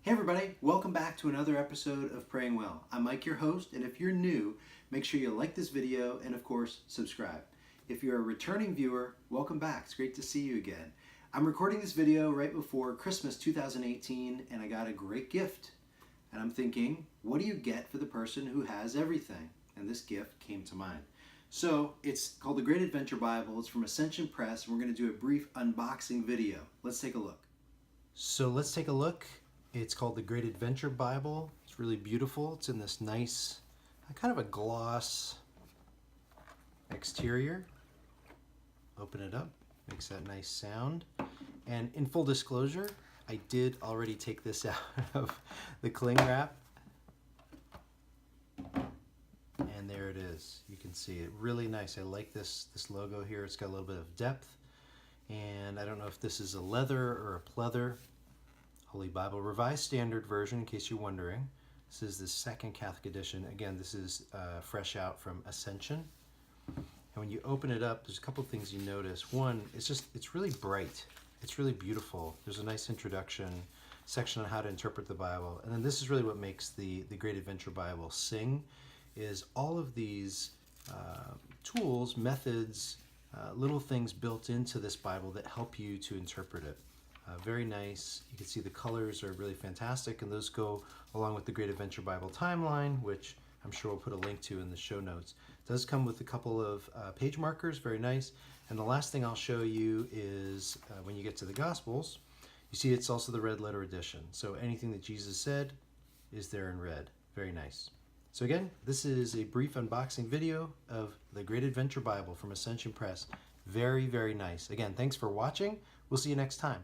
Hey everybody, welcome back to another episode of Praying Well. I'm Mike, your host, and if you're new, make sure you like this video and of course, subscribe. If you're a returning viewer, welcome back. It's great to see you again. I'm recording this video right before Christmas 2018 and I got a great gift. And I'm thinking, what do you get for the person who has everything? And this gift came to mind. So it's called the Great Adventure Bible. It's from Ascension Press and we're going to do a brief unboxing video. Let's take a look. So let's take a look. It's called the Great Adventure Bible. It's really beautiful. It's in this nice, kind of a gloss exterior. Open it up, makes that nice sound. And in full disclosure, I did already take this out of the cling wrap. And there it is. You can see it really nice. I like this logo here. It's got a little bit of depth. And I don't know if this is a leather or a pleather. Holy Bible Revised Standard Version, in case you're wondering. This is the second Catholic edition. Again, this is fresh out from Ascension. And when you open it up, there's a couple of things you notice. One, it's really bright. It's really beautiful. There's a nice introduction section on how to interpret the Bible. And then this is really what makes the Great Adventure Bible sing, is all of these tools, methods, little things built into this Bible that help you to interpret it. Very nice. You can see the colors are really fantastic, and those go along with the Great Adventure Bible timeline, which I'm sure we'll put a link to in the show notes. It does come with a couple of page markers, very nice. And the last thing I'll show you is when you get to the Gospels, you see it's also the red letter edition. So anything that Jesus said is there in red. Very nice. So again, this is a brief unboxing video of the Great Adventure Bible from Ascension Press. Very, very nice. Again, thanks for watching. We'll see you next time.